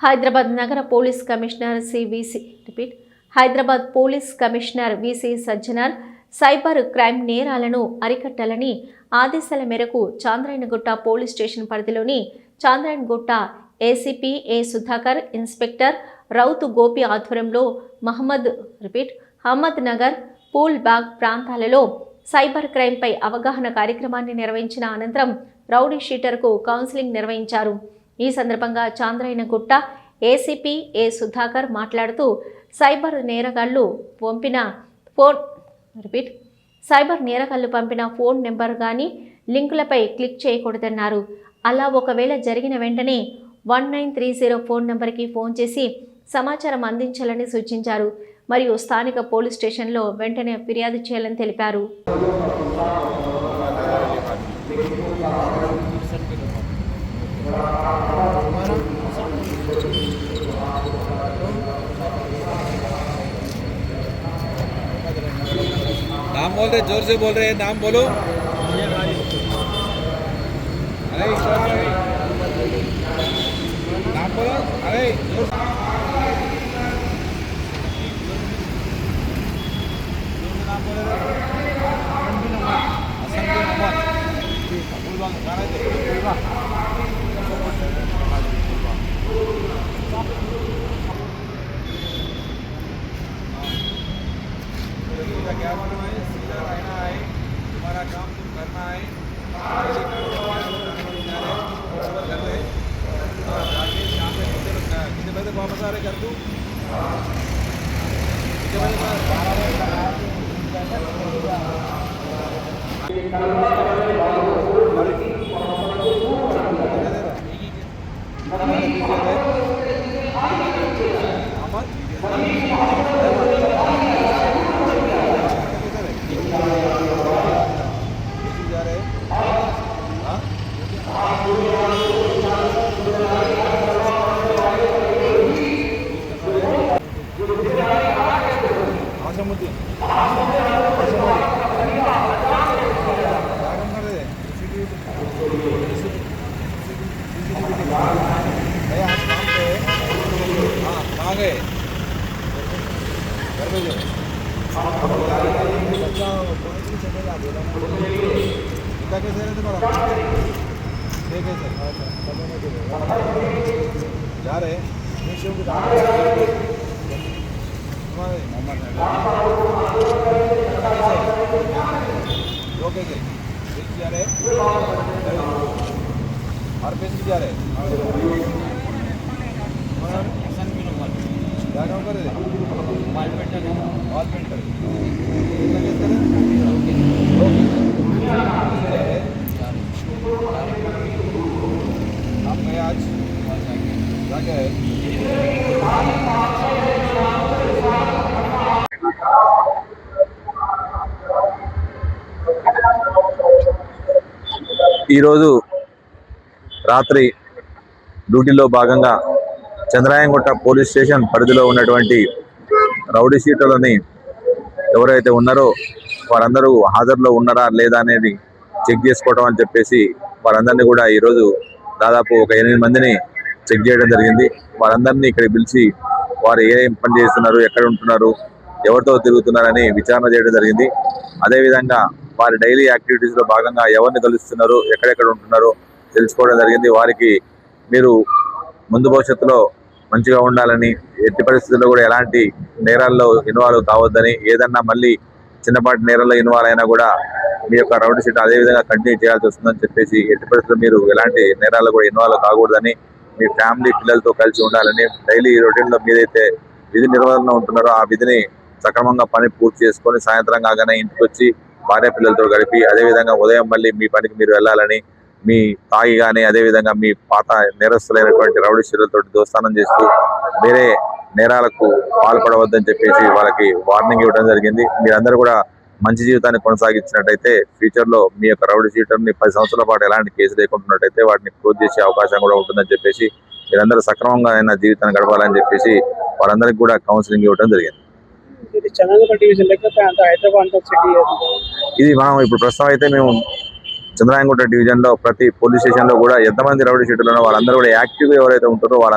హైదరాబాద్ నగర police commissioner Hyderabad police commissioner VC Sajjanar cyber crime నేరాలను అరికట్టాలని ఆదేశాల మేరకు చాంద్రాయణగుట్ట పోలీస్ స్టేషన్ పరిధిలోని Chandrayangutta ACP A Sudhakar, inspector Rautu Gopi ఆధ్వర్యంలో అహ్మద్ నగర్, పూల్ బాగ్ ప్రాంతాలలో సైబర్ క్రైమ్పై అవగాహన కార్యక్రమాన్ని నిర్వహించిన అనంతరం రౌడీ షీటర్కు కౌన్సిలింగ్ నిర్వహించారు. ఈ సందర్భంగా చాంద్రాయణగుట్ట ఏసీపీ ఏ సుధాకర్ మాట్లాడుతూ సైబర్ నేరగాళ్లు పంపిన ఫోన్ నెంబర్ కానీ లింకులపై క్లిక్ చేయకూడదన్నారు. అలా ఒకవేళ జరిగిన వెంటనే 1930 ఫోన్ నెంబర్కి ఫోన్ చేసి సమాచారం అందించాలని సూచించారు. మరియు స్థానిక పోలీస్ స్టేషన్లో వెంటనే ఫిర్యాదు చేయాలని తెలిపారు. नाम बोल रहे, जोर से बोल रहे हैं, नाम बोलो। अरे नाम बोलो, अरे जोर नाम बोले। क्या मालूम है, सीधा रहना है, तुम्हारा काम तुम करना है, शाम में कितने बजे वापस आ रहे घर तू? कितने बजे? जा रहे और पैसे जा रहे क्या काम कर रहे? वॉल पेंटर आप गए आज क्या क्या है? ఈరోజు రాత్రి డ్యూటీలో భాగంగా చంద్రాయణగుట్ట పోలీస్ స్టేషన్ పరిధిలో ఉన్నటువంటి రౌడీ షీటర్లని ఎవరైతే ఉన్నారో వారందరూ హాజరులో ఉన్నారా లేదా అనేది చెక్ చేసుకోవడం అని చెప్పేసి వారందరినీ కూడా ఈరోజు దాదాపు ఒక 8 మందిని చెక్ చేయడం జరిగింది. వారందరినీ ఇక్కడ పిలిచి వారు ఏం పని చేస్తున్నారు, ఎక్కడ ఉంటున్నారు, ఎవరితో తిరుగుతున్నారని విచారణ చేయడం జరిగింది. అదేవిధంగా వారి డైలీ యాక్టివిటీస్లో భాగంగా ఎవరిని కలుస్తున్నారు, ఎక్కడెక్కడ ఉంటున్నారో తెలుసుకోవడం జరిగింది. వారికి మీరు ముందు భవిష్యత్తులో మంచిగా ఉండాలని, ఎట్టి పరిస్థితుల్లో కూడా ఎలాంటి నేరాల్లో ఇన్వాల్వ్ కావద్దని, ఏదన్నా మళ్ళీ చిన్నపాటి నేరాల్లో ఇన్వాల్వ్ అయినా కూడా మీ యొక్క రౌడీ షీట్ అదేవిధంగా కంటిన్యూ చేయాల్సి వస్తుందని చెప్పేసి, ఎట్టి పరిస్థితుల్లో మీరు ఎలాంటి నేరాల్లో కూడా ఇన్వాల్వ్ కాకూడదని, మీ ఫ్యామిలీ పిల్లలతో కలిసి ఉండాలని, డైలీ రొటీన్లో మీరైతే విధి నిర్వహణ ఉంటున్నారో ఆ విధిని సక్రమంగా పని పూర్తి చేసుకొని సాయంత్రం కాగానే ఇంటికి వచ్చి భార్య పిల్లలతో గడిపి అదేవిధంగా ఉదయం మళ్ళీ మీ పనికి మీరు వెళ్ళాలని, మీ తాగి కానీ అదేవిధంగా మీ పాత నేరస్తులైనటువంటి రౌడీ షీటర్లతో దోస్తానం చేస్తూ వేరే నేరాలకు పాల్పడవద్దని చెప్పేసి వాళ్ళకి వార్నింగ్ ఇవ్వడం జరిగింది. మీరందరూ కూడా మంచి జీవితాన్ని కొనసాగించినట్టయితే ఫ్యూచర్లో మీ యొక్క రౌడీ షీటర్ని 10 సంవత్సరాల పాటు ఎలాంటి కేసు లేకుంటున్నట్టయితే వాటిని క్లోజ్ చేసే అవకాశం కూడా ఉంటుందని చెప్పేసి, మీరందరూ సక్రమంగా అయినా జీవితాన్ని గడపాలని చెప్పేసి వారందరికీ కూడా కౌన్సిలింగ్ ఇవ్వడం జరిగింది. ఇది మనం ఇప్పుడు ప్రస్తుతం అయితే మేము చంద్రాయణగుట్ట డివిజన్ లో ప్రతి పోలీస్ స్టేషన్ లో కూడా ఎంతమంది రౌడీ షీటర్లు ఉన్నారో వాళ్ళందరూ కూడా యాక్టివ్ గా ఎవరైతే ఉంటారో వాళ్ళ